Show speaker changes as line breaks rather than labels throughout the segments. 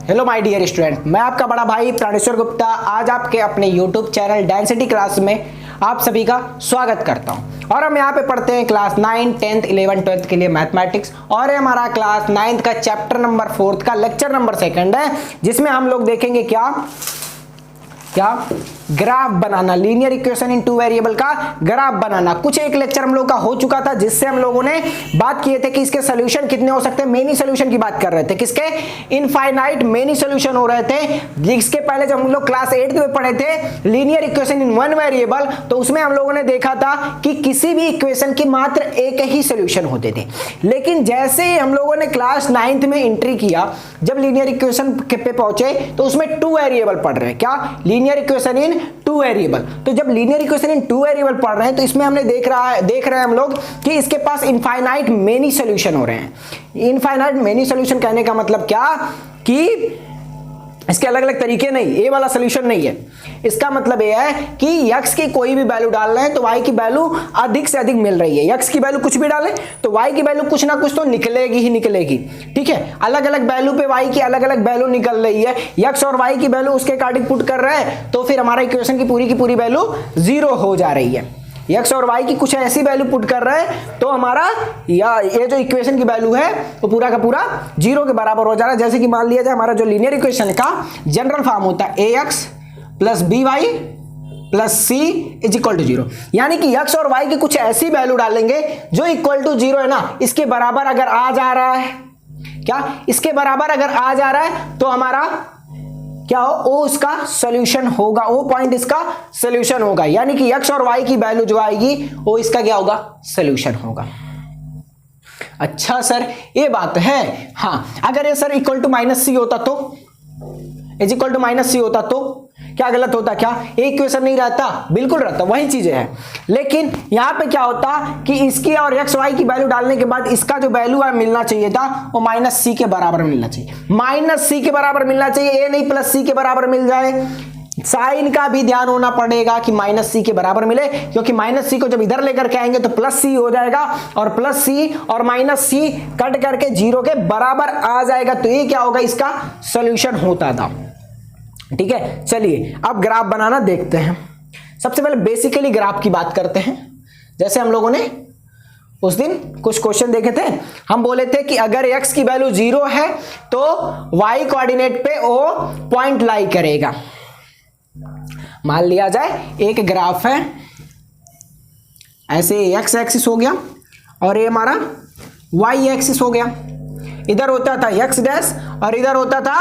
Hello my dear student, मैं आपका बड़ा भाई प्राणेश्वर गुप्ता आज आपके अपने यूट्यूब चैनल डेंसिटी क्लास में आप सभी का स्वागत करता हूं। और हम यहाँ पे पढ़ते हैं क्लास 9, 10th, 11th, 12th के लिए मैथमेटिक्स। और हमारा क्लास 9th का चैप्टर नंबर 4 का लेक्चर नंबर 2 है, जिसमें हम लोग देखेंगे क्या graph banana, linear equation in two variable का ग्राफ बनाना। कुछ एक लेक्चर हम लोग का हो चुका था जिससे हम लोगों ने बात किए थे कि इसके सोल्यूशन कितने हो सकते हैं, मेनी सोल्यूशन की बात कर रहे थे। किसके? इनफाइनाइट मेनी सोल्यूशन हो रहे थे। जिसके पहले जब हम लोग क्लास 8 में पढ़े थे linear equation in one variable, तो उसमें हम लोगों ने देखा था कि किसी भी इक्वेशन की मात्र एक ही सोल्यूशन होते थे। लेकिन जैसे ही हम लोगों ने क्लास 9th में एंट्री किया, जब लीनियर इक्वेशन पे पहुंचे तो उसमें टू वेरिएबल पढ़ रहे हैं। क्या? Linear equation in two variable. तो जब linear equation in two variable पढ़ रहे हैं तो इसमें हमने देख रहे हैं हम लोग कि इसके पास इनफाइनाइट मेनी सॉल्यूशन हो रहे हैं। इनफाइनाइट मेनी सॉल्यूशन कहने का मतलब क्या कि इसके अलग अलग तरीके नहीं, ए वाला सॉल्यूशन नहीं है। इसका मतलब यह है कि x की कोई भी वैल्यू डाल रहे हैं तो y की वैल्यू अधिक से अधिक मिल रही है। x की वैल्यू कुछ भी डालें तो y की वैल्यू कुछ ना कुछ तो निकलेगी ही निकलेगी। ठीक है, अलग अलग वैल्यू पे y की अलग अलग वैल्यू निकल रही है। x और y की वैल्यू उसके अकॉर्डिंग पुट कर रहे हैं तो फिर हमारा इक्वेशन की पूरी वैल्यू 0 हो जा रही है। x और y की कुछ ऐसी वैल्यू पुट कर रहे हैं तो हमारा ये जो इक्वेशन की वैल्यू है वो पूरा का पूरा 0 के बराबर हो जा रहा है। जैसे कि मान लिया जाए हमारा जो लीनियर इक्वेशन का जनरल फॉर्म होता है ax plus by plus c is equal to 0, यानी कि x और y की कुछ ऐसी वैल्यू डालेंगे जो इक्वल टू 0 है ना, इसके बराबर अगर आ जा रहा है, क्या इसके बराबर अगर आ जा रहा है तो हमारा क्या हो, वो इसका सॉल्यूशन होगा, वो पॉइंट इसका सॉल्यूशन होगा। यानी कि x और y की वैल्यू जो आएगी वो इसका क्या होगा, सॉल्यूशन होगा। अच्छा सर ये बात है। हाँ, अगर ये सर इक्वल टू माइनस सी होता तो, इज इक्वल टू माइनस सी होता तो क्या गलत होता? क्या ये इक्वेशन नहीं रहता? बिल्कुल रहता, वही चीजें हैं। लेकिन यहां पे क्या होता कि इसकी और एक्स वाई की वैल्यू डालने के बाद इसका जो वैल्यू मिलना चाहिए था वो माइनस सी के बराबर मिलना चाहिए। माइनस सी के बराबर मिलना चाहिए, ये नहीं प्लस सी के बराबर मिल जाए। साइन का भी ध्यान होना पड़ेगा कि माइनस सी के बराबर मिले, क्योंकि माइनस सी को जब इधर लेकर के आएंगे तो प्लस सी हो जाएगा और प्लस सी और माइनस सी कट करके 0 के बराबर आ जाएगा। तो ये क्या होगा, इसका सॉल्यूशन होता था। ठीक है, चलिए अब ग्राफ बनाना देखते हैं। सबसे पहले बेसिकली ग्राफ की बात करते हैं। जैसे हम लोगों ने उस दिन कुछ क्वेश्चन देखे थे, हम बोले थे कि अगर x की वैल्यू 0 है तो y कोऑर्डिनेट पे वो पॉइंट लाई करेगा। मान लिया जाए एक ग्राफ है, ऐसे x एक्सिस हो गया और ये हमारा y एक्सिस हो गया। इधर होता था x डैश और इधर होता था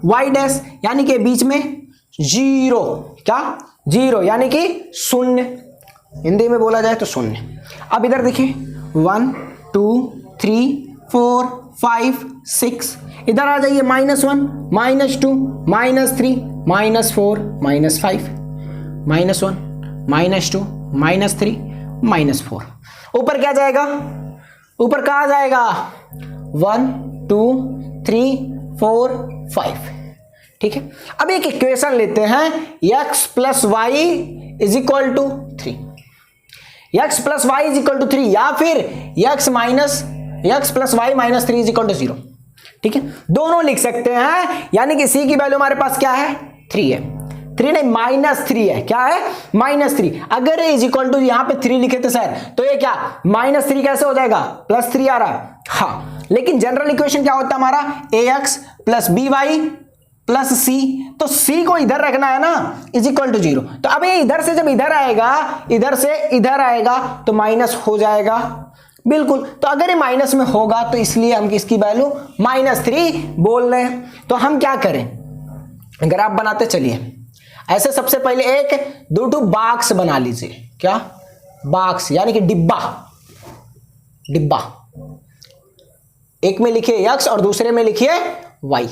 y डैश, यानी कि बीच में 0, क्या 0 यानी कि शून्य, हिंदी में बोला जाए तो शून्य। अब इधर देखिए 1 2 3 4 5 6, इधर आ जाइए -1 -2 -3 -4 -5 -1 -2 -3 -4। ऊपर क्या जाएगा? ऊपर कहाँ जाएगा? 1 2 3 4 5। ठीक है, अब एक इक्वेशन लेते हैं x plus y is equal to 3, x plus y is equal to 3, या फिर x plus y minus 3 is equal to 0। ठीक है, दोनों लिख सकते हैं। यानी कि c की वैल्यू हमारे पास क्या है, 3 है। 3 नहीं, -3 है। क्या है? -3। अगर इज इक्वल टू यहाँ पे 3 लिखे थे सर तो ये क्या -3 कैसे हो जाएगा, +3 आ रहा है। हाँ, लेकिन जनरल इक्वेशन क्या होता है हमारा, ax plus by plus c, तो c को इधर रखना है ना, इज इक्वल टू 0। तो अब ये इधर से जब इधर आएगा, इधर से इधर आएगा तो माइनस हो जाएगा। बिल्कुल, तो अगर ये माइनस में होगा तो इसलिए हम इसकी वैल्यू -3 बोल रहे हैं। तो हम क्या करें, ग्राफ बनाते चलिए। ऐसे सबसे पहले एक 2 बॉक्स बना लीजिए। क्या? बॉक्स यानी कि डिब्बा। डिब्बा, एक में लिखिए x और दूसरे में लिखिए y।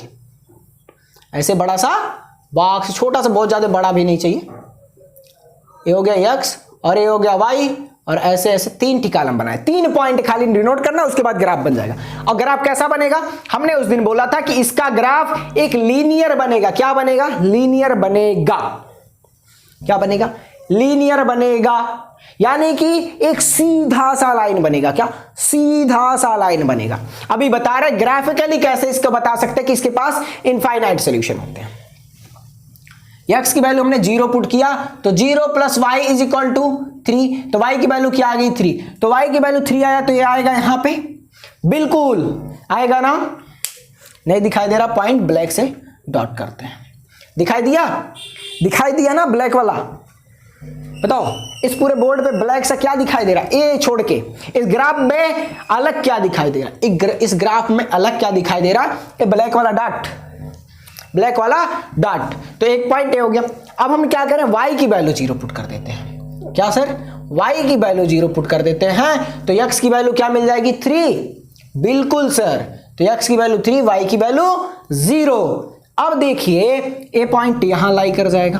ऐसे बड़ा सा बॉक्स, छोटा सा, बहुत ज्यादा बड़ा भी नहीं चाहिए। ये हो गया x और ये हो गया y, और ऐसे ऐसे 3 कॉलम बनाए। 3 पॉइंट खाली डिनोट करना, उसके बाद ग्राफ बन जाएगा। और ग्राफ कैसा बनेगा? हमने उस दिन बोला था कि इसका ग्राफ एक लीनियर बनेगा। क्या बनेगा? लीनियर बनेगा। क्या बनेगा? लीनियर बनेगा, यानी कि एक सीधा सा लाइन बनेगा। क्या? सीधा सा लाइन बनेगा। अभी बता रहे ग्राफिकली कैसे इसको बता सकते हैं कि इसके पास इनफाइनाइट सॉल्यूशन होते हैं। x की वैल्यू हमने 0 पुट किया तो 0 plus y is equal to 3, तो y की वैल्यू क्या आ गई 3, तो y की वैल्यू 3 आया तो ये आएगा यहां पे, बिल्कुल आएगा ना? नहीं दिखाई दे रहा, पॉइंट ब्लैक से डॉट करते हैं। दिखाई दिया? दिखाई दिया ना ब्लैक वाला? बताओ इस पूरे बोर्ड पे ब्लैक सा क्या दिखाई दे रहा है? ए छोड़ के इस ग्राफ में अलग क्या दिखाई दे रहा है? इस ग्राफ में अलग क्या दिखाई दे रहा है? ये ब्लैक वाला डॉट, ब्लैक वाला डॉट। तो एक पॉइंट ए हो गया। अब हम क्या करें? y की वैल्यू 0 पुट कर देते हैं। क्या सर? y की वैल्यू 0 पुट कर देते हैं तो x की वैल्यू क्या मिल जाएगी 3, बिल्कुल सर। तो x की वैल्यू 3, y की वैल्यू 0। अब देखिए ए पॉइंट यहां लाई कर जाएगा,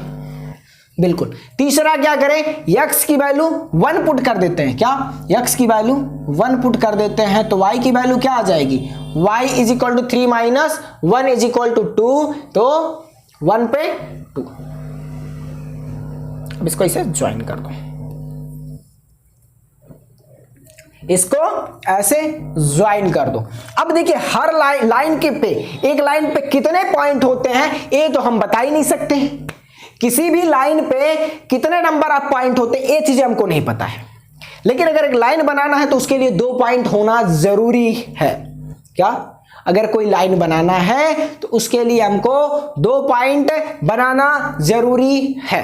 बिल्कुल। तीसरा क्या करें? x की वैल्यू 1 पुट कर देते हैं। क्या? x की वैल्यू 1 पुट कर देते हैं तो y की वैल्यू क्या आ जाएगी? y is equal to 3 minus 1 is equal to 2, तो 1 पे 2। अब इसको इसे ज्वाइन कर दो, इसको ऐसे ज्वाइन कर दो। अब देखिए हर लाइन के पे, एक लाइन पे कितने पॉइंट होते हैं ये तो हम बता ही नहीं सकते। किसी भी लाइन पे कितने नंबर ऑफ पॉइंट होते हैं ये चीजें हमको नहीं पता है, लेकिन अगर एक लाइन बनाना है तो उसके लिए 2 पॉइंट होना जरूरी है। क्या? अगर कोई लाइन बनाना है तो उसके लिए हमको 2 पॉइंट बनाना जरूरी है।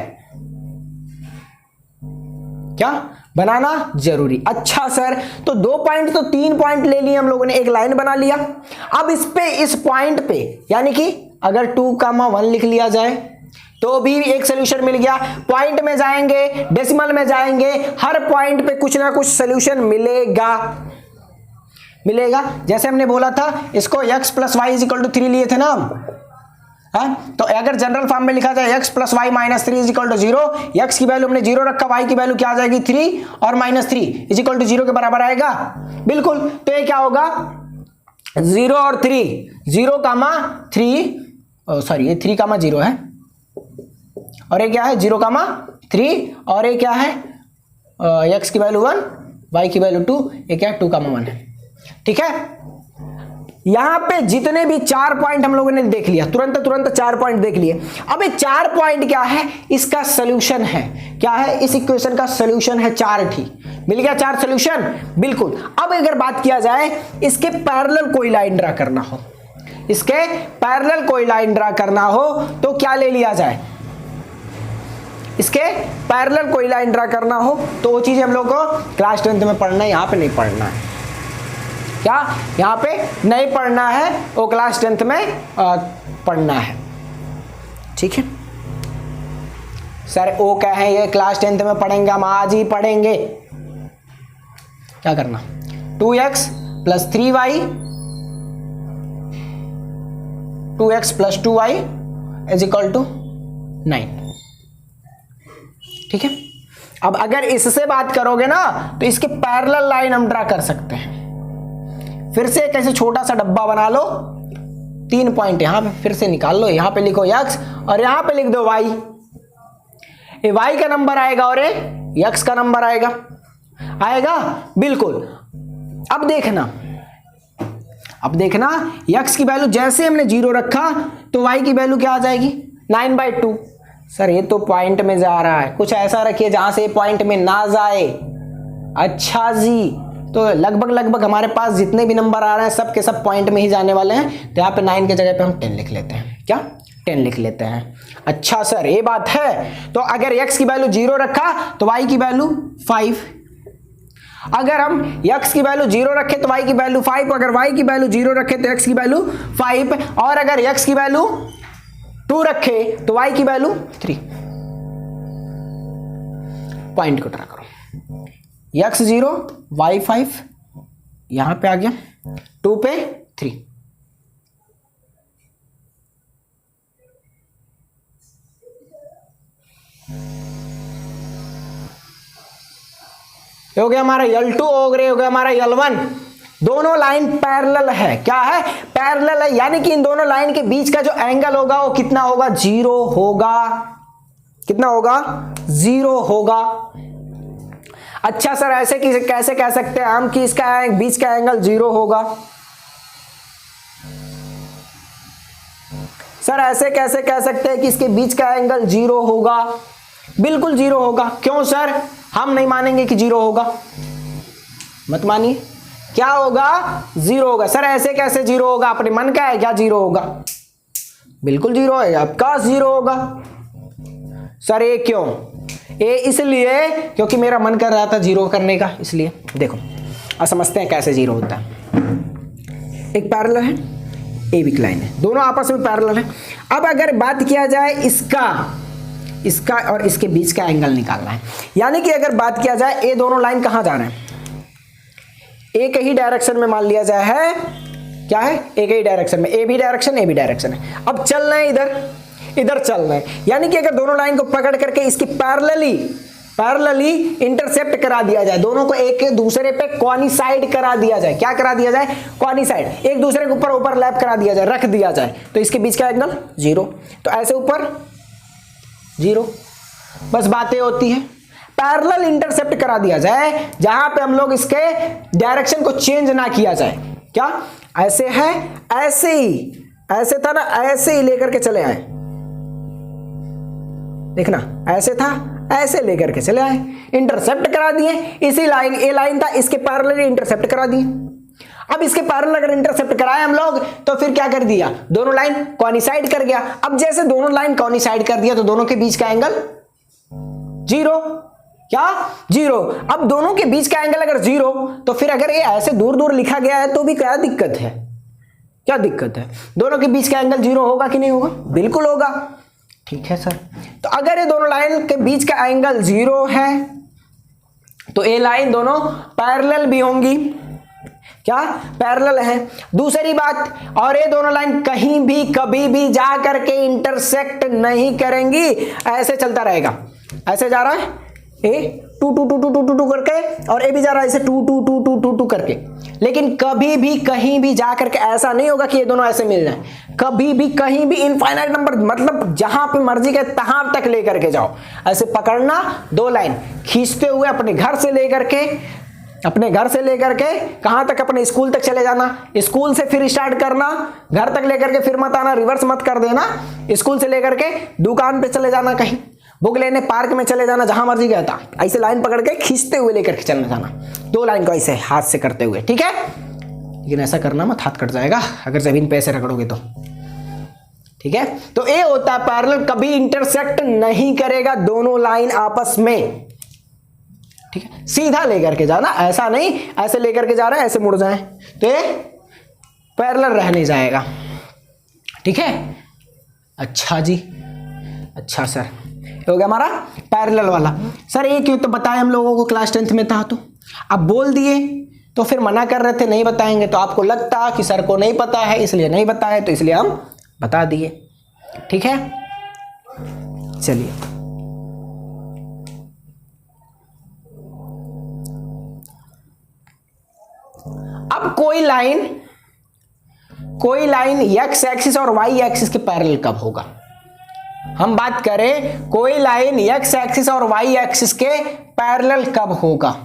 क्या? बनाना जरूरी। अच्छा सर, तो 2 पॉइंट तो 3 पॉइंट ले लिए हम लोगों ने, एक लाइन बना लिया। अब इस पॉइंट पे यानी कि अगर 2,1 लिख लिया जाए तो भी एक सोल्यूशन मिल गया। पॉइंट में जाएंगे, डेसिमल में जाएंगे, हर पॉइंट पे कुछ ना कुछ सोल्यूशन मिलेगा, मिलेगा। जैसे हमने बोला था इसको x plus y is equal to 3 लिए थे ना हम, तो अगर जनरल फॉर्म में लिखा जाए x plus y minus 3 is equal to 0, x की वैल्यू हमने 0 रखा, y की वैल्यू क्या आ जाएगी 3 और माइनस 3 इज इक्वल टू 0 के बराबर आएगा, बिल्कुल। तो ये क्या होगा 0 और 3, 0,3, सॉरी ये 3,0 है और ये क्या है 0,3 और ये क्या है x की वैल्यू 1, y की वैल्यू 2, ये क्या है 2,1 है। ठीक है, यहां पे जितने भी 4 पॉइंट हम लोगों ने देख लिया, तुरंत 4 पॉइंट देख लिए। अब ये 4 पॉइंट क्या है? इसका सोल्यूशन है। क्या है? इस इक्वेशन का सोल्यूशन है 4 ठीक, मिल गया 4 सोल्यूशन, बिल्कुल। अब अगर बात किया जाए इसके पैरेलल कोई लाइन ड्रा करना हो, इसके पैरेलल कोई लाइन ड्रा करना हो तो क्या ले लिया जाए? इसके पैरेलल कोई लाइन ड्रा करना हो तो वो चीज हम लोग को क्लास 10th में पढ़ना है, यहां पे नहीं पढ़ना है। क्या? यहां पे नहीं पढ़ना है, वो क्लास 10th में पढ़ना है। ठीक है सर, वो क्या है ये क्लास 10th में पढ़ेंगे, हम आज ही पढ़ेंगे। क्या करना? 2x plus 3y, 2x plus 2y is equal to 9। ठीक है, अब अगर इससे बात करोगे ना तो इसके पैरेलल लाइन हम ड्रा कर सकते हैं। फिर से एक ऐसे छोटा सा डब्बा बना लो, 3 पॉइंट यहां पे फिर से निकाल लो, यहां पे लिखो x और यहां पे लिख दो y। ये y का नंबर आएगा और ये x का नंबर आएगा, आएगा बिल्कुल। अब देखना x की वैल्यू जैसे हमने 0 रखा तो y की वैल्यू क्या आ जाएगी 9/2। सर ये तो पॉइंट में जा रहा है, कुछ ऐसा रखिए जहां से पॉइंट में ना जाए। अच्छा जी, तो लगभग हमारे पास जितने भी नंबर आ रहे हैं सब के सब पॉइंट में ही जाने वाले हैं, तो यहाँ पे 9 के जगह पे हम 10 लिख लेते हैं। क्या? 10 लिख लेते हैं। अच्छा सर ये बात है, तो अगर x की वैल्यू 0 रखा तो y की वैल्यू 5, अगर हम x की वैल्यू 0 रखे तो y की वैल्यू 5, अगर y की वैल्यू 0 रखे तो x की वैल्यू 5, और अगर x की वैल्यू 2 रखे तो y की वैल्यू 3। पॉइंट को ड्रा करो, x 0 y 5 यहां पे आ गया, 2 पे 3। हो गया हमारा L2 हो गया हमारा L1। दोनों लाइन पैरेलल है। क्या है? पैरेलल है, यानी कि इन दोनों लाइन के बीच का जो एंगल होगा वो कितना होगा? 0 होगा। कितना होगा? 0 होगा। अच्छा सर ऐसे कैसे कह सकते हैं हम कि इसका बीच का एंगल 0 होगा? सर ऐसे कैसे कह सकते हैं कि इसके बीच का एंगल 0 होगा? बिल्कुल 0 होगा। क्यों सर? हम नहीं मानेंगे कि 0 होगा, मत मानिए। क्या होगा? 0 होगा। सर ऐसे कैसे 0 होगा? अपने मन का है क्या 0 होगा? बिल्कुल 0 है, आपका 0 होगा। सर ये क्यों? ये इसलिए क्योंकि मेरा मन कर रहा था 0 करने का, इसलिए। देखो अब समझते हैं कैसे 0 होता है। एक पैरेलल है, ए बी लाइन है, दोनों आपस में पैरेलल है। अब अगर बात किया जाए इसका और इसके बीच का एंगल निकालना है, यानी कि अगर बात किया जाए ये दोनों लाइन कहां जा रहे हैं? एक ही डायरेक्शन में मान लिया जाए है, क्या है? एक ही डायरेक्शन में, ए बी डायरेक्शन है। अब चल रहे हैं इधर चल रहे हैं, यानी कि अगर दोनों लाइन को पकड़ करके इसकी पैरेलली इंटरसेप्ट करा दिया जाए, दोनों को एक दूसरे पे कोइंसाइड करा दिया जाए। क्या करा दिया जाए? कोइंसाइड, एक दूसरे के ऊपर ओवरलैप करा दिया जाए, रख दिया जाए, तो इसके बीच का एंगल 0। तो ऐसे ऊपर 0, बस बातें होती है। पैरेलल इंटरसेप्ट करा दिया जाए जहां पे हम लोग इसके डायरेक्शन को चेंज ना किया जाए। क्या ऐसे है? ऐसे ही, ऐसे था ना, ऐसे ही लेकर के चले आए, देखना ऐसे था, ऐसे लेकर के चले आए, इंटरसेप्ट करा दिए। इसी लाइन, ए लाइन था, इसके पैरेलल इंटरसेप्ट करा दिए। अब इसके पैरेलल अगर इंटरसेप्ट कराए हम लोग तो फिर क्या कर दिया? दोनों लाइन कोइंसाइड कर गया। अब जैसे दोनों लाइन कोइंसाइड कर दिया तो दोनों के बीच का एंगल 0। क्या? 0। अब दोनों के बीच का एंगल अगर 0 तो फिर अगर ये ऐसे दूर दूर लिखा गया है तो भी क्या दिक्कत है? क्या दिक्कत है? दोनों के बीच का एंगल 0 होगा कि नहीं होगा? बिल्कुल होगा। ठीक है सर, तो अगर ये दोनों लाइन के बीच का एंगल 0 है तो ये लाइन दोनों पैरेलल भी होंगी। क्या? पैरेलल है। दूसरी बात, और ये दोनों लाइन कहीं भी कभी भी जा करके इंटरसेक्ट नहीं करेंगी, ऐसे चलता रहेगा। ऐसे जा रहा है ए 2 2 2 2 2 2 करके, और ए भी जा रहा है ऐसे 2 2 2 2 2 2 करके, लेकिन कभी भी कहीं भी जा करके ऐसा नहीं होगा कि ये दोनों ऐसे मिल जाए। कभी भी कहीं भी इनफाइनाइट नंबर, मतलब जहां पे मर्जी के तहां तक लेकर के जाओ, ऐसे पकड़ना, दो लाइन खींचते हुए अपने घर से लेकर के कहां तक? अपने स्कूल तक चले जाना, स्कूल से फिर स्टार्ट करना, घर तक लेकर के फिर मत आना, रिवर्स मत कर देना। स्कूल से लेकर के दुकान पे चले जाना, कहीं बुक लेने पार्क में चले जाना, जहां मर्जी गया था, ऐसे लाइन पकड़ के खींचते हुए लेकर के चलना जाना, दो लाइन को ऐसे हाथ से करते हुए। ठीक है, लेकिन ऐसा करना मत, हाथ कट जाएगा अगर जमीन पे ऐसे रगड़ोगे तो। ठीक है, तो ये होता है पैरेलल, कभी इंटरसेक्ट नहीं करेगा दोनों लाइन आपस में। ठीक है, सीधा लेकर के जाना, ऐसा नहीं ऐसे लेकर के जा रहे हैं ऐसे मुड़ जाए, तो ये पैरेलल रह नहीं जाएगा। ठीक है, अच्छा जी, अच्छा सर, हो गया हमारा पैरेलल वाला। सर ये क्यों तो बताया हम लोगों को क्लास 10th में था, तो अब बोल दिए तो फिर मना कर रहे थे नहीं बताएंगे, तो आपको लगता कि सर को नहीं पता है इसलिए नहीं बताए, तो इसलिए हम बता दिए। ठीक है, चलिए अब कोई लाइन एक्स एक्सिस और वाई एक्सिस के पैरेलल कब होगा? हम बात करें कोई लाइन एक्स एक्सिस और वाई एक्सिस के पैरेलल कब होगा?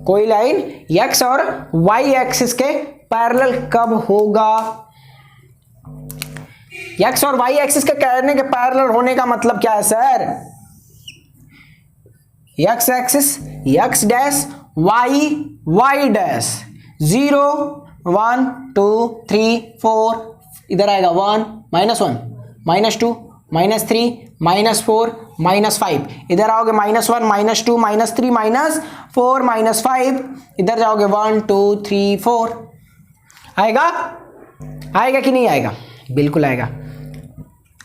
कोई लाइन एक्स और वाई एक्सिस के पैरेलल कब होगा? एक्स और वाई एक्सिस के कहने के पैरेलल होने का मतलब क्या है sir? X axis x dash, y dash, 0 1 2 3 4, इधर आएगा 1 -1 -2 -3 -4 -5, इधर आओगे -1 -2 -3 -4 -5, इधर जाओगे 1 2 3 4। आएगा? आएगा कि नहीं आएगा? बिल्कुल आएगा।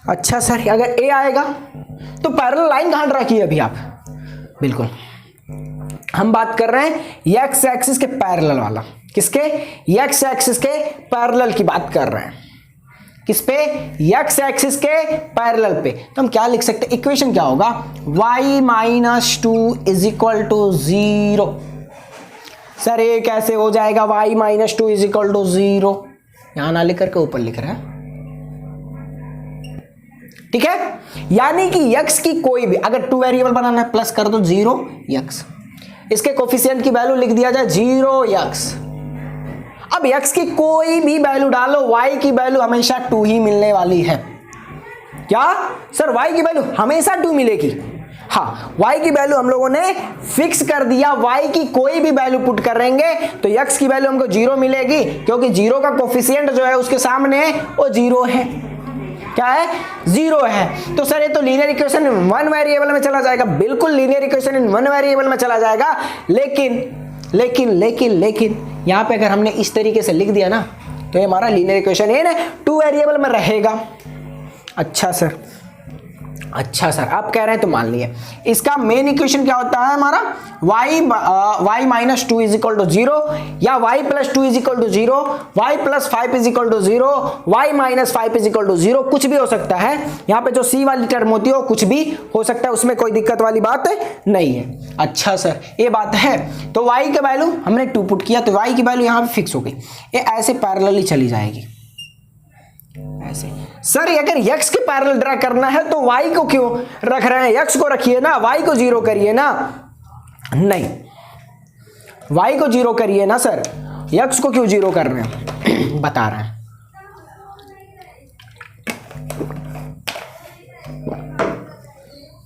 अच्छा सर, अगर ए आएगा तो पैरेलल लाइन कहां ड्रा की है अभी आप? बिल्कुल, हम बात कर रहे हैं एक्स एक्सिस के पैरेलल वाला। किसके? एक्स एक्सिस के पैरेलल की बात कर रहे हैं। किस पे? एक्स एक्सिस के पैरेलल पे। तो हम क्या लिख सकते हैं, इक्वेशन क्या होगा, y minus 2 is equal to 0। Sir ये कैसे हो जाएगा y minus 2 is equal to 0? यहां ना लिख करके ऊपर लिख रहा है, ठीक है। यानी कि x की कोई भी, अगर 2 वेरिएबल बनाना है प्लस कर दो 0x, इसके कोफिशिएंट की वैल्यू लिख दिया जाए 0x। अब x की कोई भी वैल्यू डालो, y की वैल्यू हमेशा 2 ही मिलने वाली है। क्या सर y की वैल्यू हमेशा 2 मिलेगी? हाँ, y की वैल्यू हम लोगों ने फिक्स कर दिया, y की कोई भी वैल्यू पुट करेंगे तो x की वैल्यू हमको 0 मिलेगी, क्योंकि 0 का कोफिशिएंट जो है उसके सामने वो 0 है। क्या है? 0 है। तो सर ये तो लीनियर इक्वेशन इन 1 वेरिएबल में चला जाएगा, बिल्कुल लीनियर इक्वेशन इन 1 वेरिएबल में चला जाएगा। लेकिन यहां पे अगर हमने इस तरीके से लिख दिया ना तो ये हमारा लीनियर इक्वेशन इन 2 वेरिएबल में रहेगा। अच्छा सर आप कह रहे हैं तो मान लिए। इसका मेन इक्वेशन क्या होता है हमारा, y minus 2 is equal to 0, या y plus 2 is equal to 0, y plus 5 is equal to 0, y minus 5 is equal to 0, कुछ भी हो सकता है। यहाँ पे जो c वाली टर्म होती है वो कुछ भी हो सकता है, उसमें कोई दिक्कत वाली बात नहीं है। अच्छा सर ये बात है। तो y का वैल्यू हमने 2 पुट किया तो y की वैल्यू यहाँ पे फिक्स हो गई, ये ऐसे पैरेलली चली जाएगी ऐसे। सर अगर x के पैरेलल ड्रा करना है तो y को क्यों रख रहे हैं, x को रखिए ना, y को 0 करिए ना। नहीं, y को 0 करिए ना सर, x को क्यों 0 कर रहे हैं बता रहे हैं।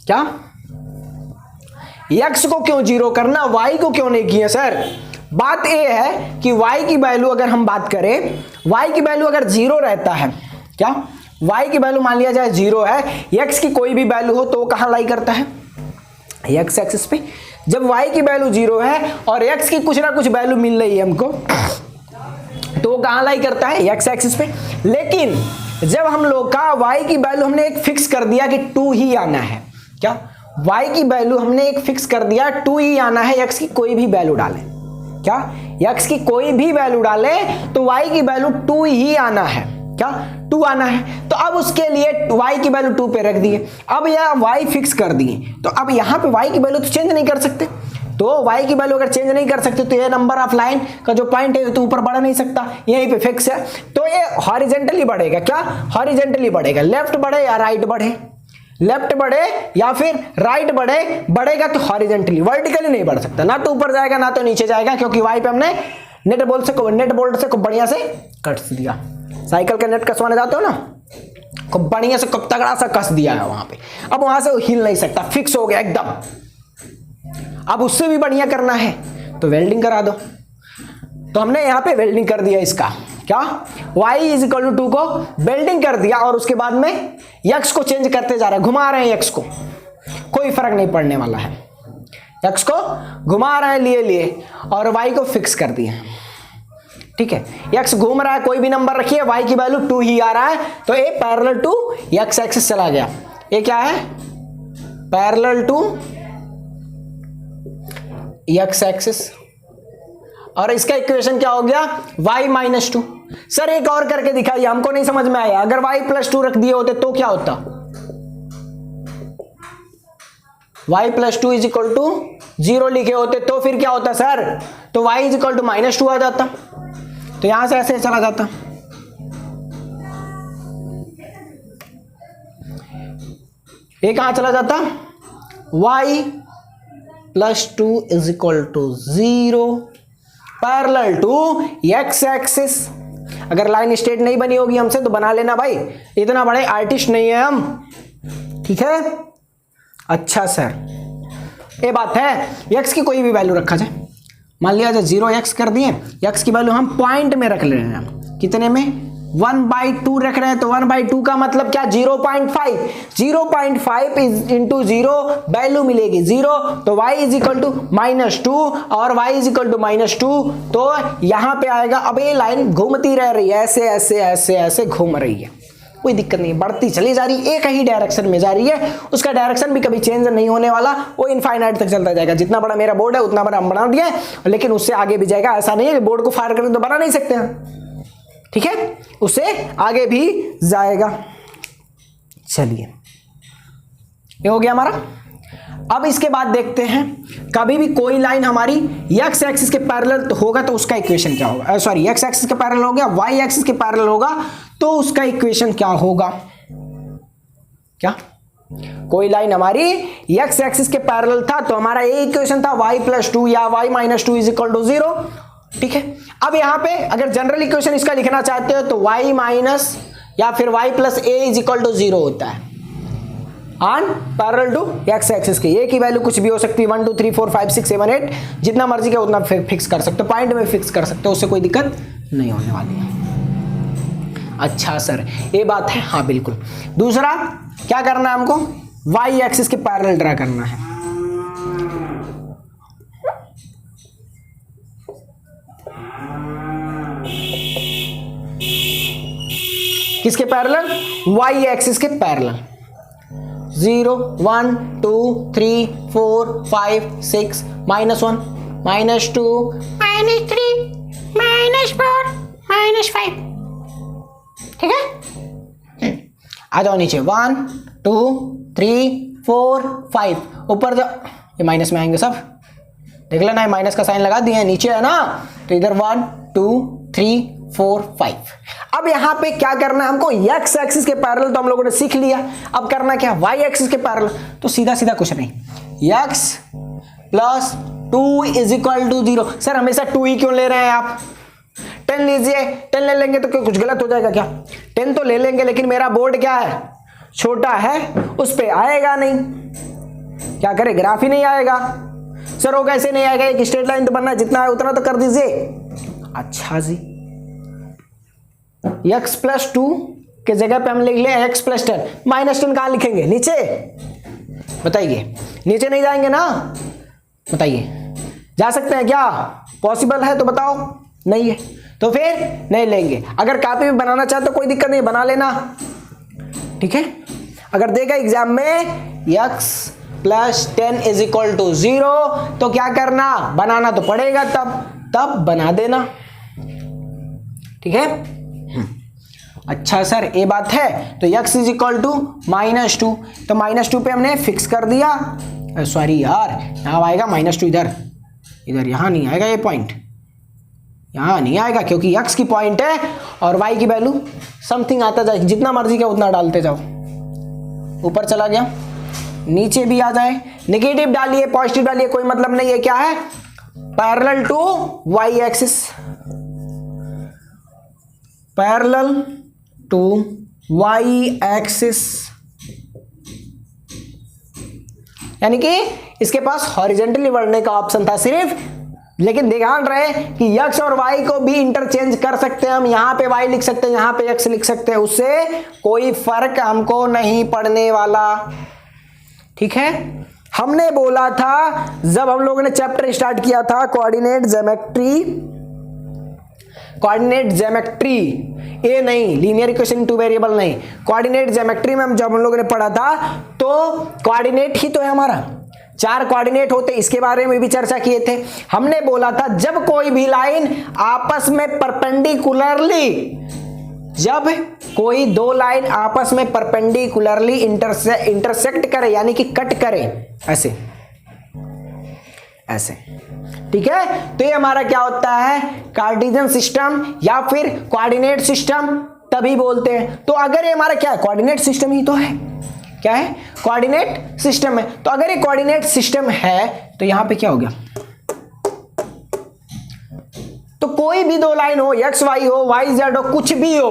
क्या x को क्यों 0 करना, y को क्यों नहीं किया सर? बात यह है कि y की वैल्यू अगर हम बात करें, y की वैल्यू अगर 0 रहता है, क्या y की वैल्यू मान लिया जाए 0 है, x की कोई भी वैल्यू हो तो वो कहां लाई करता है, x एक्सिस पे। जब y की वैल्यू 0 है और x की कुछ ना कुछ वैल्यू मिल रही है हमको तो वो कहां लाई करता है, x एक्सिस पे। लेकिन जब हम लोग का y की वैल्यू हमने एक फिक्स कर दिया कि 2 ही आना है, क्या y की वैल्यू हमने एक फिक्स कर दिया 2 ही आना है, x की कोई भी वैल्यू डालें, क्या x की कोई भी वैल्यू डालें तो y की वैल्यू 2 ही आना है, क्या 2 आना है। तो अब उसके लिए y की वैल्यू 2 पे रख दिए, अब यह y फिक्स कर दिए, तो अब यहां पे y की वैल्यू तो चेंज नहीं कर सकते। तो y की वैल्यू अगर चेंज नहीं कर सकते तो ये नंबर ऑफ लाइन का जो पॉइंट है तो ऊपर बढ़ नहीं सकता, यहीं पे फिक्स है। तो ये हॉरिजेंटली बढ़ेगा, क्या हॉरिजेंटली बढ़ेगा, लेफ्ट बढ़े या राइट बढ़े, लेफ्ट बढ़े या फिर राइट बढ़े, बढ़ेगा तो हॉरिजेंटली, वर्टिकली नहीं बढ़ सकता, ना तो ऊपर जाएगा ना तो नीचे जाएगा, क्योंकि y पे हमने नेट बोल्ट से खूब बढ़िया से कस दिया। साइकिल का नेट कसवाने जाते हो ना, खूब बढ़िया से खूब तगड़ा सा कस दिया है वहां पे, अब वहां से वो हिल नहीं सकता, फिक्स हो गया एकदम। अब उससे भी बढ़िया करना है तो वेल्डिंग करा दो, तो हमने यहाँ पे वेल्डिंग कर दिया इसका, क्या y इज इक्वल टू 2 को वेल्डिंग कर दिया और उसके बाद में x को चेंज करते जा रहे हैं, घुमा रहे हैं x को, कोई फर्क नहीं पड़ने वाला है, x को घुमा रहे हैं लिए और y को फिक्स कर दिए, ठीक है। x घूम रहा है, कोई भी नंबर रखिए, y की वैल्यू 2 ही आ रहा है, तो ये पैरेलल टू x एक्सिस चला गया, ये क्या है पैरेलल टू x एक्सिस, और इसका इक्वेशन क्या हो गया y माइनस 2। सर एक और करके दिखाइए, हमको नहीं समझ में आया, अगर y प्लस 2 रख दिए होते तो क्या होता, y plus 2 is equal to 0 लिखे होते तो फिर क्या होता सर, तो y is equal to minus 2 आ जाता, तो यहां से ऐसे चला जाता। ये कहां चला जाता, y plus 2 is equal to 0 parallel to x axis. अगर लाइन स्ट्रेट नहीं बनी होगी हमसे तो बना लेना भाई, इतना बड़े आर्टिस्ट नहीं है हम, ठीक है। अच्छा सर ये बात है, x की कोई भी वैल्यू रखा जाए, मान लिया जाए 0x कर दिए, x की वैल्यू हम पॉइंट में रख ले रहे हैं, कितने में 1/2 रख रहे हैं, तो 1/2 का मतलब क्या 0.5 इंटू 0 वैल्यू मिलेगी 0, तो y इज इक्वल टू -2 और y इज इक्वल टू -2, तो यहां पे आएगा। अब ये लाइन घूमती रह रही है, ऐसे ऐसे ऐसे ऐसे घूम रही है, कोई दिक्कत नहीं, बढ़ती चली जा रही है, एक ही डायरेक्शन में जा रही है, उसका डायरेक्शन भी कभी चेंज नहीं होने वाला, वो इनफाइनाइट तक चलता जाएगा। जितना बड़ा मेरा बोर्ड है उतना बड़ा हम बना दिए, लेकिन उससे आगे भी जाएगा, ऐसा नहीं है कि बोर्ड को फायर करें तो बना नहीं सकते हैं, ठीक है, उसे आगे भी जाएगा। चलिए ये हो गया हमारा। अब इसके बाद देखते हैं, कभी भी कोई लाइन हमारी x एक्सिस के पैरेलल होगा तो उसका इक्वेशन क्या होगा। सॉरी, x एक्सिस के पैरेलल हो गया, y एक्सिस के पैरेलल होगा तो उसका इक्वेशन क्या होगा। क्या कोई लाइन हमारी x एक्सिस के पैरेलल था तो हमारा ये इक्वेशन था y+2 या y-2 इज इक्वल टू 0। ठीक है, अब यहां पे अगर जनरल इक्वेशन इसका लिखना चाहते हो तो y माइनस या फिर y+a इज इक्वल टू 0 होता है on parallel to x axis के। ये की वैल्यू कुछ भी हो सकती है, 1 2 3 4 5 6 7 8 जितना मर्जी का उतना फिक्स कर सकते हो, पॉइंट में फिक्स कर सकते हो, उससे कोई दिक्कत नहीं होने वाली है। अच्छा सर ये बात है, हाँ बिल्कुल। दूसरा क्या करना है हमको, y एक्सिस के पैरेलल ड्रा करना है। किसके पैरेलल, y एक्सिस के पैरेलल। 0 1 2 3 4 5 6 -1 -2 -3 -4 -5। ठीक है, आ जाओ नीचे, 1 2 3 4 5, ऊपर जाओ, ये माइनस में आएंगे सब, देख लेना, माइनस का साइन लगा दिए हैं, नीचे है ना, तो इधर 1 2 3 4 5। अब यहां पे क्या करना है हमको, x एक्सिस के पैरेलल तो हम लोगों ने सीख लिया, अब करना क्या, y एक्सिस के पैरेलल। तो सीधा सीधा कुछ नहीं, x plus 2 is equal to 0। Sir हमेशा 2 ही क्यों ले रहे हैं आप, 10 लीजिए, 10 ले लेंगे तो कुछ गलत हो जाएगा क्या, 10 तो ले लेंगे लेकिन मेरा बोर्ड क्या है, छोटा है, उस पर आएगा नहीं, क्या करे, ग्राफ ही नहीं आएगा। सर वो कैसे नहीं आएगा, एक स्ट्रेट लाइन तो बनना है, जितना है उतना तो कर दीजिए। अच्छा जी, x प्लस 2 के जगह पे हम लिख ले x प्लस 10, -10 कहां लिखेंगे, नीचे, बताइए, नीचे नहीं जाएंगे ना, बताइए, जा सकते हैं क्या, पॉसिबल है तो बताओ, नहीं है तो फिर नहीं लेंगे। अगर कॉपी में बनाना चाहते तो कोई दिक्कत नहीं, बना लेना। ठीक है, अगर देगा एग्जाम में x plus 10 is equal to 0 तो क्या करना, बनाना तो पड़ेगा, तब बना देना। ठीक है, अच्छा सर ये बात है, तो x इज इक्वल टू -2, तो -2 पे हमने फिक्स कर दिया, सॉरी यार यहाँ आएगा -2, इधर यहाँ नहीं आएगा, ये पॉइंट यहाँ नहीं आएगा क्योंकि x की पॉइंट है और y की वैल्यू समथिंग आता जाए, जितना मर्जी का उतना डालते जाओ। ऊपर चला गया, नीचे भी आ जाए, नेगेटिव डालिए पॉजिटिव डालिए, कोई मतलब नहीं है, क्या है, parallel to y axis, parallel to y axis, यानी कि इसके पास हॉरिजॉन्टली बढ़ने का ऑप्शन था सिर्फ, लेकिन ध्यान रहे कि x और y को भी इंटरचेंज कर सकते हैं हम, यहां पे y लिख सकते हैं, यहां पे x लिख सकते हैं, उससे कोई फर्क हमको नहीं पड़ने वाला। ठीक है, हमने बोला था जब हम लोगों ने चैप्टर स्टार्ट किया था कोऑर्डिनेट ज्योमेट्री, ये नहीं लीनियर इक्वेशन टू वेरिएबल नहीं, कोऑर्डिनेट ज्योमेट्री में जब हम लोगों ने पढ़ा था तो कोऑर्डिनेट ही तो है हमारा, 4 कोऑर्डिनेट होते, इसके बारे में भी चर्चा किए थे। हमने बोला था जब कोई भी लाइन आपस में परपेंडिकुलरली, जब कोई दो लाइन आपस में परपेंडिकुलरली इंटरसेक्ट करे, यानी कि कट करे, ऐसे ऐसे, ठीक है, तो ये हमारा क्या होता है, कार्टेशियन सिस्टम या फिर कोऑर्डिनेट सिस्टम तभी बोलते हैं। तो अगर ये हमारा क्या है, कोऑर्डिनेट सिस्टम ही तो है, क्या है, कोऑर्डिनेट सिस्टम है। तो अगर ये कोऑर्डिनेट सिस्टम है तो यहां पे क्या हो गया, तो कोई भी दो लाइन हो, एक्स वाई हो, वाई जेड हो, कुछ भी हो,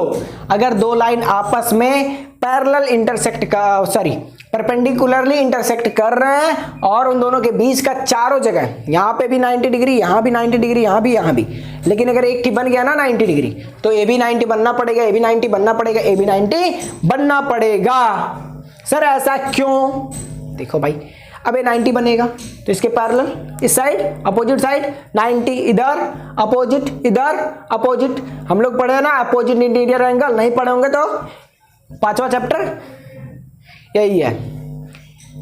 अगर दो लाइन आपस में पैरेलल इंटरसेक्ट का, सॉरी परपेंडिकुलरली इंटरसेक्ट कर रहे हैं और उन दोनों के बीच का चारों जगह, यहां पे भी 90 डिग्री, यहां भी 90 डिग्री, यहां भी, लेकिन अगर एक की बन गया ना 90 डिग्री तो ए भी 90 बनना पड़ेगा, ए भी 90 बनना पड़ेगा, ए भी 90 बनना पड़ेगा। सर ऐसा क्यों, देखो भाई, अब ये 90 बनेगा तो इसके पैरेलल इस साइड, अपोजिट साइड 90, इधर अपोजिट, इधर अपोजिट, हम लोग पढ़े ना अपोजिट इंटीरियर एंगल, नहीं पढ़े होंगे तो 5वां चैप्टर यही है,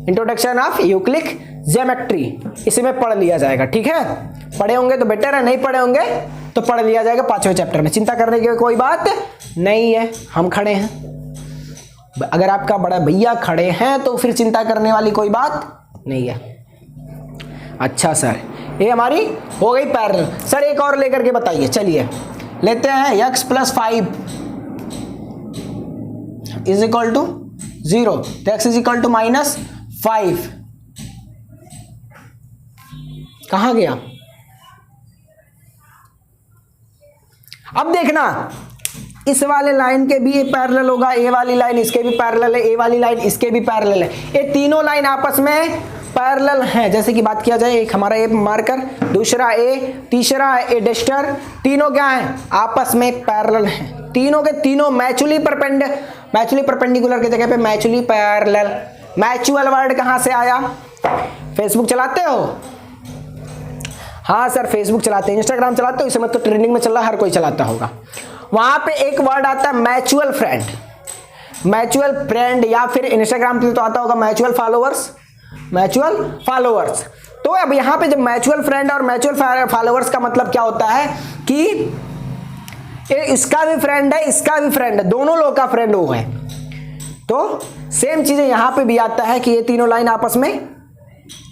इंट्रोडक्शन ऑफ यूक्लिड ज्योमेट्री, इसी में पढ़ लिया जाएगा। ठीक है, पढ़े होंगे तो बेटर है, नहीं पढ़े होंगे तो पढ़ लिया जाएगा 5वें चैप्टर में, चिंता करने की कोई बात नहीं है। हम खड़े हैं, अगर आपका बड़ा भैया खड़े हैं तो फिर चिंता करने वाली कोई बात नहीं है। अच्छा सर, ये हमारी हो गई पैरेलल। सर एक और लेकर के बताइए, चलिए लेते हैं x + 5 इज इक्वल टू 0, तो x इज इक्वल टू -5 कहां गया? अब देखना, इस वाले लाइन के भी ये पैरेलल होगा, ए वाली लाइन इसके भी पैरेलल है, ए वाली लाइन इसके भी पैरेलल है। ये तीनों लाइन आपस में पैरेलल हैं। जैसे कि बात किया जाए, एक हमारा ए मार्कर, दूसरा ए, तीसरा ए डस्टर, तीनों क्या हैं? आपस में पैरेलल हैं। तीनों के तीनों मैचुअली परपेंडिकुलर की जगह पे मैचुअली पैरेलल। मैचुअल वर्ड कहां से आया? फेसबुक चलाते हो? हाँ सर फेसबुक चलाते हैं, इंस्टाग्राम चलाते हो, इस समय तो ट्रेंडिंग में चल रहा है, हर कोई चलाता होगा। वहां पे एक वर्ड आता है मैचुअल फ्रेंड, मैचुअल फ्रेंड, या फिर इंस्टाग्राम पे तो आता होगा मैचुअल फॉलोअर्स। तो अब यहाँ पे जब मैचुअल फ्रेंड और मैचुअल फॉलोअर्स का मतलब क्या होता है कि इसका भी फ्रेंड है, इसका भी फ्रेंड है, दोनों लोग का फ्रेंड वो है। तो सेम चीजें यहां पे भी आता है कि ये तीनों लाइन आपस में,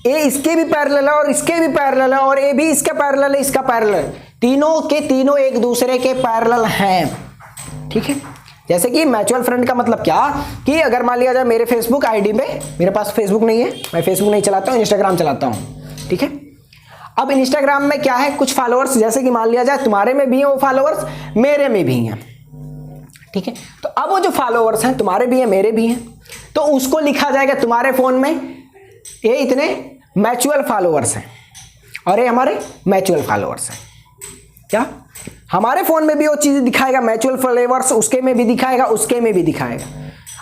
ए इसके भी पैरेलल है और इसके भी पैरेलल है, और ए भी इसका पैरेलल है, इसका पैरेलल है, तीनों के तीनों एक दूसरे के पैरेलल हैं। ठीक है, जैसे कि म्यूचुअल फ्रेंड का मतलब क्या कि अगर मान लिया जाए मेरे फेसबुक आईडी पे, मेरे पास फेसबुक नहीं है, मैं फेसबुक नहीं चलाता हूँ, इंस्टाग्राम चलाता हूँ। ठीक है, अब इंस्टाग्राम में क्या है, कुछ फॉलोअर्स, जैसे कि मान लिया जाए तुम्हारे में भी हैं वो फॉलोअर्स, मेरे में भी हैं। ठीक है, तो अब वो जो फॉलोअर्स हैं तुम्हारे भी हैं मेरे भी हैं, तो उसको लिखा जाएगा तुम्हारे फोन में ये इतने म्यूचुअल फॉलोअर्स हैं और ये हमारे म्यूचुअल फॉलोअर्स हैं। क्या हमारे फोन में भी वो चीज दिखाएगा मैचुअल फॉलोअर्स, उसके में भी दिखाएगा, उसके में भी दिखाएगा,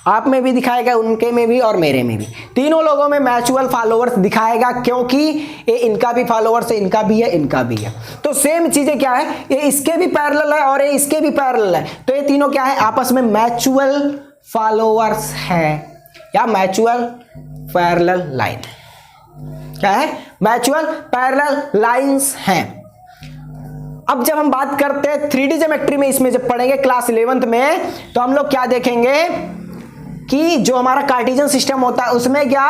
आप में भी दिखाएगा, उनके में भी और मेरे में भी, तीनों लोगों में मैचुअल फॉलोअर्स दिखाएगा, क्योंकि ये इनका भी फॉलोअर्स है, इनका भी है, इनका भी है। तो सेम चीजें क्या है, ये इसके भी पैरेलल है और ये इसके भी पैरेलल है, तो ये तीनों क्या है, आपस में मैचुअल फॉलोअर्स है या मैचुअल पैरेलल लाइन। क्या है, मैचुअल पैरेलल लाइंस हैं। अब जब हम बात करते हैं 3D ज्योमेट्री में, इसमें जब पढ़ेंगे क्लास 11th में, तो हम लोग क्या देखेंगे कि जो हमारा कार्टेशियन सिस्टम होता है उसमें क्या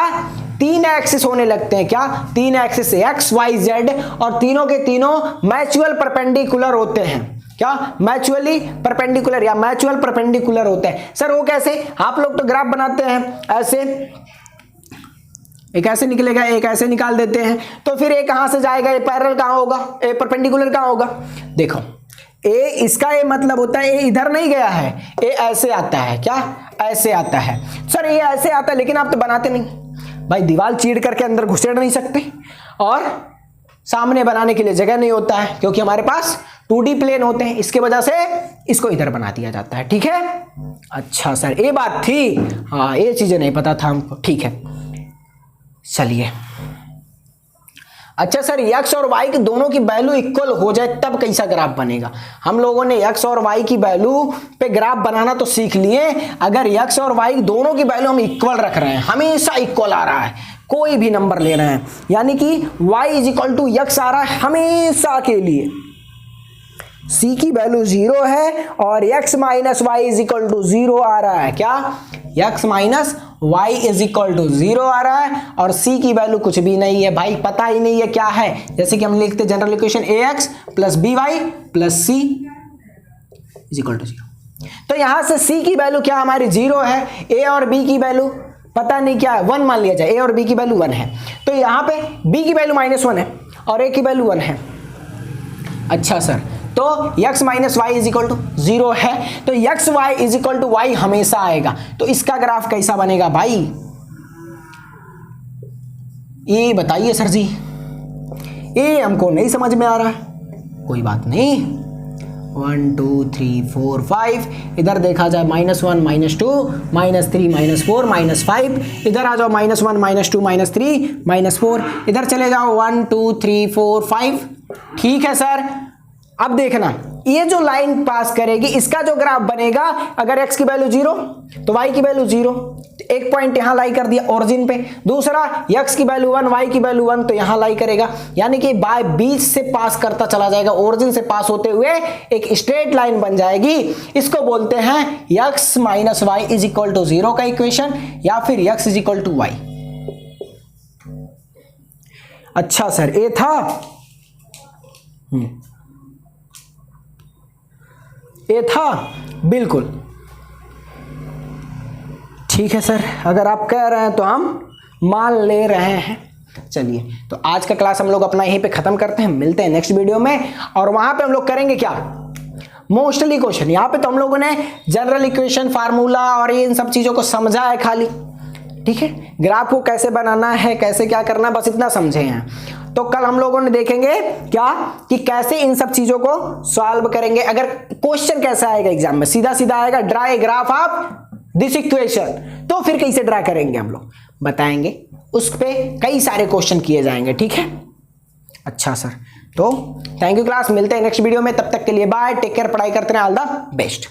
3 एक्सिस होने लगते हैं। क्या 3 एक्सिस, एक्स वाई जेड, और तीनों के तीनों मैचुअल परपेंडिकुलर होते हैं। क्या मैचुअली परपेंडिकुलर या मैचुअल परपेंडिकुलर होते हैं। सर वो कैसे? आप लोग तो ग्राफ बनाते हैं ऐसे, एक ऐसे निकलेगा, एक ऐसे निकाल देते हैं, तो फिर ए कहां से जाएगा, ए पैरेलल कहां होगा, ए परपेंडिकुलर कहां होगा। देखो ए, इसका ये मतलब होता है ए इधर नहीं गया है, ए ऐसे आता है। क्या ऐसे आता है? सर ये ऐसे आता है, लेकिन आप तो बनाते नहीं भाई, दीवार चीड़ करके अंदर घुसेड़ नहीं सकते, और सामने बनाने के लिए जगह नहीं होता है, क्योंकि हमारे पास 2D प्लेन होते हैं, इसके वजह से इसको इधर बना दिया जाता है। ठीक है, अच्छा सर ये बात थी, हाँ ये चीजें नहीं पता था हमको। ठीक है, चलिए। अच्छा सर x और y की दोनों की वैल्यू इक्वल हो जाए तब कैसा ग्राफ बनेगा? हम लोगों ने x और y की वैल्यू पे ग्राफ बनाना तो सीख लिए। अगर x और y दोनों की वैल्यू हम इक्वल रख रहे हैं, हमेशा इक्वल आ रहा है, कोई भी नंबर ले रहे हैं, यानी कि y = x आ रहा है हमेशा के लिए, c की वैल्यू 0 है और x - y = 0 आ रहा है। क्या x - y = 0 आ रहा है, और c की वैल्यू कुछ भी नहीं है भाई, पता ही नहीं है क्या है। जैसे कि हम लिखते general equation ax + by + c = 0, तो यहां से c की वैल्यू क्या हमारी 0 है, a और b की वैल्यू पता नहीं क्या है, 1 मान लिया जाए, a और b की वैल्यू 1 है, तो यहां पे b की वैल्यू -1 है और a की वैल्यू 1 है। अच्छा सर, तो x - y = 0 है, तो x y = y हमेशा आएगा, तो इसका ग्राफ कैसा बनेगा भाई, ये बताइए सर जी, ये हमको नहीं समझ में आ रहा है। कोई बात नहीं, 1 2 3 4 5, इधर देखा जाए -1 -2 -3 -4 -5, इधर आ जाओ -1 -2 -3 -4, इधर चले जाओ 1 2 3 4 5। ठीक है सर, अब देखना ये जो लाइन पास करेगी इसका जो ग्राफ बनेगा, अगर x की वैल्यू 0 तो y की वैल्यू 0, एक पॉइंट यहां लाई कर दिया ओरिजिन पे, दूसरा x की वैल्यू 1 y की वैल्यू 1 तो यहां लाई करेगा, यानी कि बाय बीच से पास करता चला जाएगा, ओरिजिन से पास होते हुए एक स्ट्रेट लाइन बन जाएगी। इसको बोलते हैं x minus y is equal to 0 का इक्वेशन, या फिर x is equal to y. अच्छा सर ये था, ये था, बिल्कुल ठीक है सर, अगर आप कह रहे हैं तो हम मान ले रहे हैं। चलिए तो आज का क्लास हम लोग अपना यहीं पे खत्म करते हैं, मिलते हैं नेक्स्ट वीडियो में, और वहां पे हम लोग करेंगे क्या, मोस्टली क्वेश्चन। यहाँ पे तो हम लोगों ने जनरल इक्वेशन, फार्मूला और ये इन सब चीजों को समझा है खाली, ठीक है। ग्राफ को कैसे बनाना है, कैसे क्या करना है, बस इतना समझे हैं। तो कल हम लोगों ने देखेंगे क्या कि कैसे इन सब चीजों को सॉल्व करेंगे। अगर क्वेश्चन कैसा आएगा एग्जाम में, सीधा सीधा आएगा draw a graph of this equation, तो फिर कैसे ड्रा करेंगे हम लोग बताएंगे, उस पे कई सारे क्वेश्चन किए जाएंगे, ठीक है। अच्छा सर, तो थैंक यू क्लास, मिलते हैं नेक्स्ट वीडियो में, तब तक के लिए बाय, टेक केयर, पढ़ाई करते रहें, ऑल द बेस्ट।